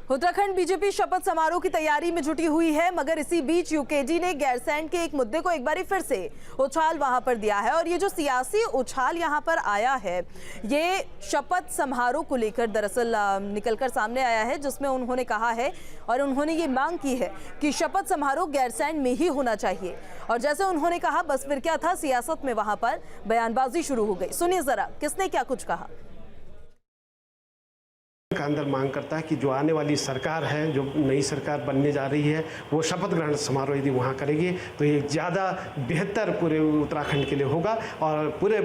Uttarakhand BJP शपथ समारोह की तैयारी में जुटी हुई है, मगर इसी बीच यूकेडी ने गैरसैंण के एक मुद्दे को एक बार फिर से उछाल वहां पर दिया है। और ये जो सियासी उछाल यहां पर आया है, ये शपथ समारोह को लेकर दरअसल निकलकर सामने आया है, जिसमें उन्होंने कहा है और उन्होंने ये मांग की है कि शपथ समारोह गैरसैंण में ही होना चाहिए। और जैसे उन्होंने कहा, बस फिर क्या था, सियासत में वहां पर बयानबाजी शुरू हो गई। सुनिए जरा किसने क्या कुछ कहा। का अंदर मांग करता है कि जो आने वाली सरकार है, जो नई सरकार बनने जा रही है, वो शपथ ग्रहण समारोह यदि वहाँ करेगी तो ये ज़्यादा बेहतर पूरे उत्तराखंड के लिए होगा और पूरे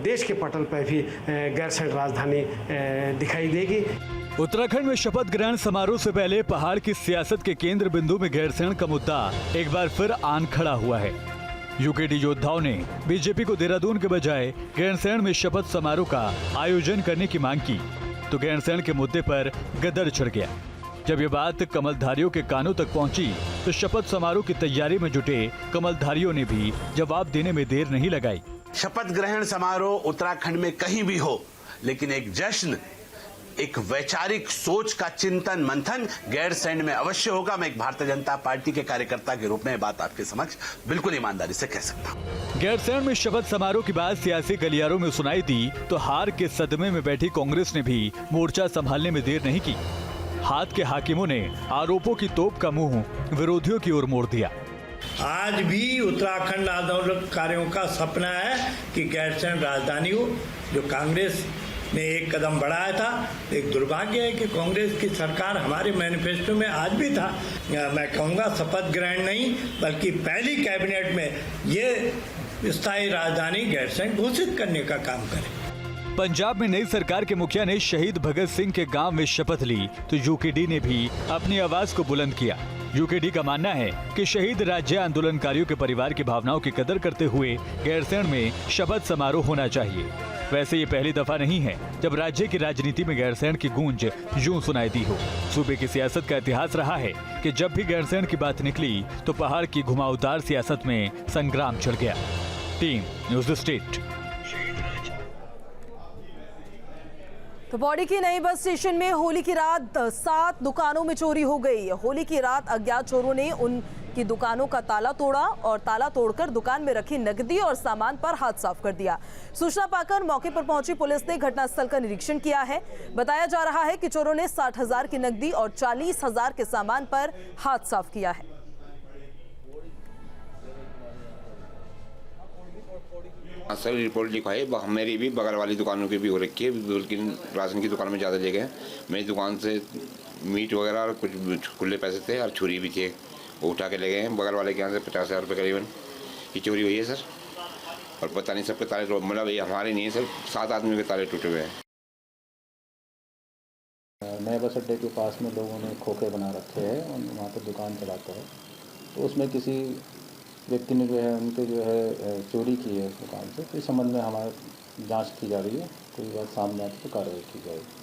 देश के पटल पर भी गैरसैंण राजधानी दिखाई देगी। उत्तराखंड में शपथ ग्रहण समारोह से पहले पहाड़ की सियासत के केंद्र बिंदु में गैरसैंण का मुद्दा एक बार फिर आन खड़ा हुआ है। यूकेडी योद्धाओं ने बीजेपी को देहरादून के बजाय गैरसैंण में शपथ समारोह का आयोजन करने की मांग की, तो गैरसैंण के मुद्दे पर गदर चढ़ गया। जब ये बात कमलधारियों के कानों तक पहुंची तो शपथ समारोह की तैयारी में जुटे कमलधारियों ने भी जवाब देने में देर नहीं लगाई। शपथ ग्रहण समारोह उत्तराखंड में कहीं भी हो, लेकिन एक जश्न, एक वैचारिक सोच का चिंतन मंथन गैरसैंण में अवश्य होगा। मैं एक भारतीय जनता पार्टी के कार्यकर्ता के रूप में बात आपके समक्ष बिल्कुल ईमानदारी से कह सकता हूँ। गैरसैंण में शपथ समारोह की बात सियासी गलियारों में सुनाई दी तो हार के सदमे में बैठी कांग्रेस ने भी मोर्चा संभालने में देर नहीं की। हाथ के हाकिमों ने आरोपों की तोप का मुंह विरोधियों की ओर मोड़ दिया। आज भी उत्तराखंड आंदोलनकारियों का सपना है कि गैरसैंण राजधानी हो, जो कांग्रेस ने एक कदम बढ़ाया था। एक दुर्भाग्य है कि कांग्रेस की सरकार हमारे मैनिफेस्टो में आज भी था, मैं कहूँगा शपथ ग्रहण नहीं बल्कि पहली कैबिनेट में ये स्थायी राजधानी गैरसैंण घोषित करने का काम करे। पंजाब में नई सरकार के मुखिया ने शहीद भगत सिंह के गांव में शपथ ली तो यूकेडी ने भी अपनी आवाज को बुलंद किया। यूकेडी का मानना है कि शहीद राज्य आंदोलनकारियों के परिवार की भावनाओं की कदर करते हुए गैरसैंण में शपथ समारोह होना चाहिए। वैसे ये पहली दफा नहीं है जब राज्य की राजनीति में गैरसैंण की गूंज यूं सुनाई दी हो। सूबे की सियासत का इतिहास रहा है कि जब भी गैरसैंण की बात निकली तो पहाड़ की घुमावदार सियासत में संग्राम छिड़ गया। Team news state. तो पौड़ी की नई बस स्टेशन में होली की रात 7 दुकानों में चोरी हो गई। होली की रात अज्ञात चोरों ने उनकी दुकानों का ताला तोड़ा और ताला तोड़कर दुकान में रखी नकदी और सामान पर हाथ साफ कर दिया। सूचना पाकर मौके पर पहुंची पुलिस ने घटनास्थल का निरीक्षण किया है। बताया जा रहा है कि चोरों ने 60,000 की नकदी और 40,000 के सामान पर हाथ साफ किया है। सर रिपोर्ट लिखवाई, मेरी भी बगल वाली दुकानों की भी हो रखी है, लेकिन राशन की दुकान में ज़्यादा ले गए। मेरी दुकान से मीट वगैरह और कुछ खुले पैसे थे और छुरी भी थे, वो उठा के ले गए हैं। बगल वाले के यहाँ से 50,000 रुपये करीबन की चोरी हुई है सर। और पता नहीं सबके ताले, मतलब ये हमारे नहीं है सर, 7 आदमियों के ताले टूटे हुए हैं। नए बस अड्डे के पास में लोगों ने खोखे बना रखे हैं और वहाँ पर दुकान चलाते हैं, तो उसमें किसी व्यक्ति ने जो है उनके जो है चोरी की है दुकान से। तो इस संबंध में हमारी जांच की जा रही है, कोई बात सामने आती तो कार्रवाई की जाएगी।